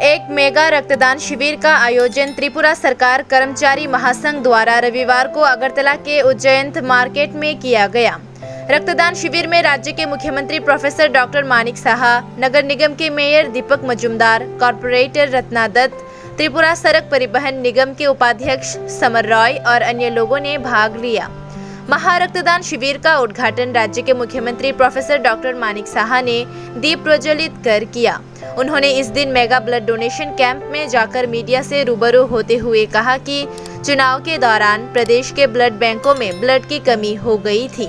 एक मेगा रक्तदान शिविर का आयोजन त्रिपुरा सरकार कर्मचारी महासंघ द्वारा रविवार को अगरतला के उज्जैन मार्केट में किया गया। रक्तदान शिविर में राज्य के मुख्यमंत्री प्रोफेसर डॉक्टर मानिक साहा, नगर निगम के मेयर दीपक मजुमदार, कॉर्पोरेटर रत्ना दत्त, त्रिपुरा सड़क परिवहन निगम के उपाध्यक्ष समर रॉय और अन्य लोगों ने भाग लिया। महारक्तदान शिविर का उद्घाटन राज्य के मुख्यमंत्री प्रोफेसर डॉक्टर मानिक साहा ने दीप प्रज्वलित कर किया। उन्होंने इस दिन मेगा ब्लड डोनेशन कैंप में जाकर मीडिया से रूबरू होते हुए कहा कि चुनाव के दौरान प्रदेश के ब्लड बैंकों में ब्लड की कमी हो गई थी।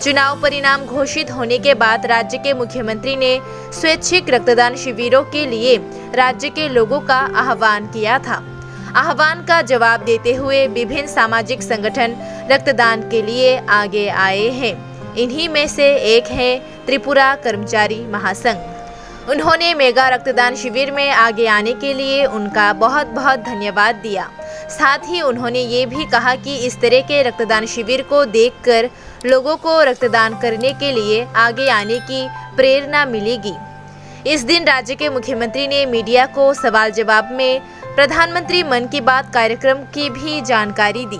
चुनाव परिणाम घोषित होने के बाद राज्य के मुख्यमंत्री ने स्वैच्छिक रक्तदान शिविरों के लिए राज्य के लोगों का आह्वान किया था। आह्वान का जवाब देते हुए विभिन्न सामाजिक संगठन रक्तदान के लिए आगे आए हैं। इन्हीं में से एक है त्रिपुरा कर्मचारी महासंघ। उन्होंने मेगा रक्तदान शिविर में आगे आने के लिए उनका बहुत बहुत धन्यवाद दिया। साथ ही उन्होंने ये भी कहा कि इस तरह के रक्तदान शिविर को देखकर लोगों को रक्तदान करने के लिए आगे आने की प्रेरणा मिलेगी। इस दिन राज्य के मुख्यमंत्री ने मीडिया को सवाल जवाब में प्रधानमंत्री मन की बात कार्यक्रम की भी जानकारी दी।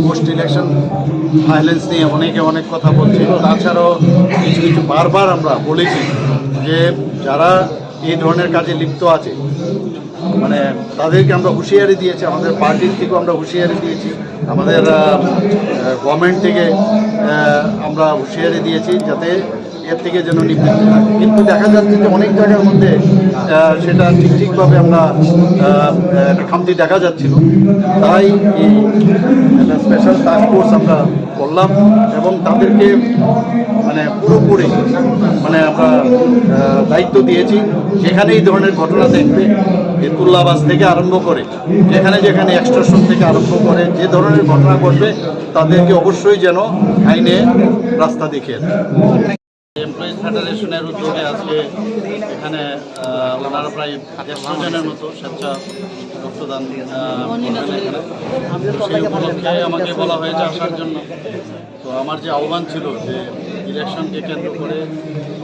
पोस्ट इलेक्शन ভায়োলেন্স নিয়ে অনেক কথা বলছি। তাছাড়াও কিছু বারবার আমরা বলেছি যে যারা এই ধরনের কাজে লিপ্ত আছে মানে তাদেরকে আমরা হুঁশিয়ারি দিয়েছি, আমাদের পার্টির থেকেও আমরা হুঁশিয়ারি দিয়েছি, আমাদের গভর্নমেন্ট থেকে আমরা হুঁশিয়ারি দিয়েছি যাতে এর থেকে যেন নিবৃত্ত থাকে। কিন্তু দেখা যাচ্ছে যে অনেক জায়গার মধ্যে সেটা ঠিকভাবে আমরা একটা খামতি দেখা যাচ্ছিল। তাই এই স্পেশাল টাস্ক ফোর্স আমরা করলাম এবং তাদেরকে মানে পুরোপুরি মানে আমরা দায়িত্ব দিয়েছি যেখানে এই ধরনের ঘটনা দেখবে, তুল্লাবাস থেকে আরম্ভ করে যেখানে এক্সটর্শন থেকে আরম্ভ করে যে ধরনের ঘটনা ঘটবে তাদেরকে অবশ্যই যেন আইনে রাস্তা দেখিয়ে দেয়। এমপ্লয়িজ ফেডারেশনের উদ্যোগে আজকে এখানে ওনারা প্রায় 150 জনের মতো স্বেচ্ছা রক্তদান সেই উপলক্ষে আমাকে বলা হয়েছে আসার জন্য। তো আমার যে আহ্বান ছিল যে ইলেকশনকে কেন্দ্র করে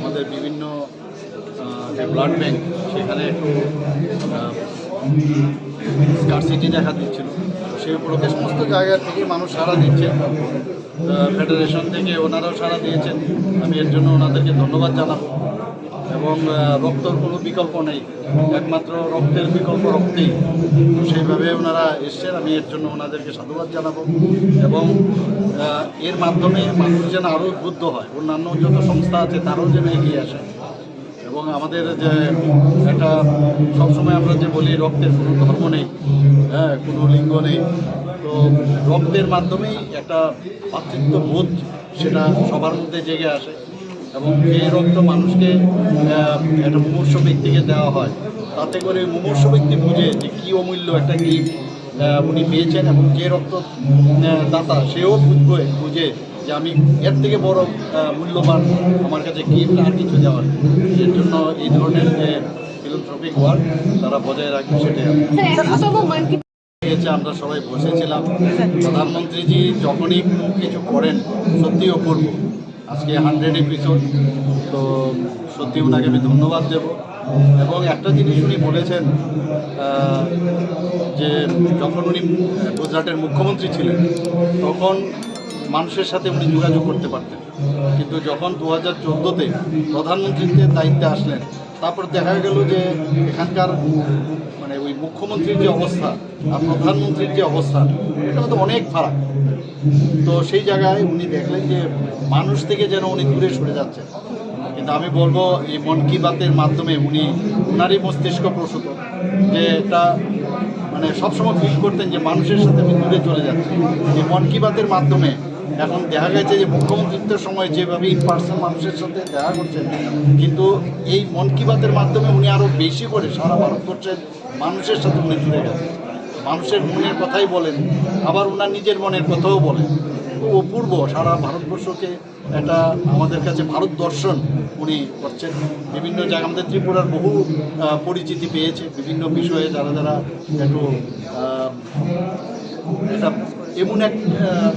আমাদের বিভিন্ন যে ব্লাড ব্যাঙ্ক সেখানে একটু স্কারসিটি দেখা দিচ্ছিল, সেই উপলক্ষে সমস্ত জায়গা থেকে মানুষ সাড়া দিচ্ছে। ফেডারেশন থেকে ওনারাও সাড়া দিয়েছেন, আমি এর জন্য ওনাদেরকে ধন্যবাদ জানাবো। এবং রক্তর কোনো বিকল্প নেই, একমাত্র রক্তের বিকল্প রক্তেই, সেইভাবে ওনারা এসছেন, আমি এর জন্য ওনাদেরকে সাধুবাদ জানাবো। এবং এর মাধ্যমে মানুষ যেন আরও উদ্বুদ্ধ হয়, অন্যান্য যত সংস্থা আছে তারাও যেন এগিয়ে আসে। এবং আমাদের যে একটা সবসময় আমরা যে বলি রক্তের কোনো ধর্ম নেই, কোনো লিঙ্গ নেই, তো রক্তের মাধ্যমেই একটা ভ্রাতৃত্ববোধ সেটা সবার মধ্যে জেগে আসে। এবং এই রক্ত মানুষকে একটা মুমূর্ষ ব্যক্তিকে দেওয়া হয়, তাতে করে মুমূর্ষ ব্যক্তি বুঝে যে কী অমূল্য একটা গিফট উনি পেয়েছেন। এবং যে রক্ত দাতা সেও বুঝে যে আমি এর থেকে বড় মূল্যবান আমার কাছে গিফট আর কিছু দেওয়ার। এর জন্য এই ধরনের যে ফিলান্থ্রপিক ওয়ার্ক তারা বজায় রাখবে সেটাই আমরা সবাই বসেছিলাম। প্রধানমন্ত্রীজি যখনই কিছু করেন সত্যিও করব। আজকে 100 এপিসোড, তো সত্যি ওনাকে আমি ধন্যবাদ দেব। এবং একটা জিনিস উনি বলেছেন যে যখন উনি গুজরাটের মুখ্যমন্ত্রী ছিলেন তখন মানুষের সাথে উনি যোগাযোগ করতে পারতেন, কিন্তু যখন 2014-তে প্রধানমন্ত্রীর দায়িত্বে আসলেন তারপর দেখা গেল যে এখানকার মানে ওই মুখ্যমন্ত্রীর যে অবস্থা আর প্রধানমন্ত্রীর যে অবস্থা এটা তো অনেক ফারাক। তো সেই জায়গায় উনি দেখলেন যে মানুষ থেকে যেন উনি দূরে সরে যাচ্ছেন। কিন্তু আমি বলবো এই মন কি বাতের মাধ্যমে ওনারই মস্তিষ্ক প্রসূত যে এটা মানে সবসময় ফিল করতেন যে মানুষের সাথে আমি দূরে চলে যাচ্ছি। এই মন কি বাতের মাধ্যমে এখন দেখা গেছে যে মুখ্যমন্ত্রীত্বের সময় যেভাবে ইনপার্সন মানুষের সাথে দেখা করছেন, কিন্তু এই মন কি বাতের মাধ্যমে উনি আরও বেশি করে সারা ভারতবর্ষের মানুষের সাথে উনি জুড়ে গেছেন। মানুষের মনের কথাই বলেন, আবার ওনার নিজের মনের কথাও বলেন। খুব অপূর্ব, সারা ভারতবর্ষকে একটা আমাদের কাছে ভারত দর্শন উনি করছেন। বিভিন্ন জায়গায় আমাদের ত্রিপুরার বহু পরিচিতি পেয়েছে বিভিন্ন বিষয়ে, যারা একটু এটা এমন এক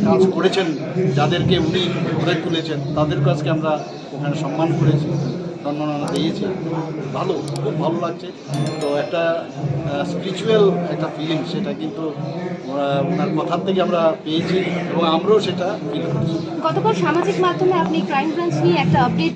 কাজ করেছেন যাদেরকে উনি গড়ে তুলেছেন, তাদের কাজকে আমরা ওখানে সম্মান করেছি। সম্মাননা দিয়েছি। ভালো, খুব ভালো লাগছে। তো একটা স্পিরিচুয়াল একটা ফিলিং, সেটা কিন্তু ওনার কথার থেকে আমরা পেয়েছি এবং আমরাও সেটা ফিল করছি। গতকাল সামাজিক মাধ্যমে আপনি ক্রাইম ব্রাঞ্চ নিয়ে একটা আপডেট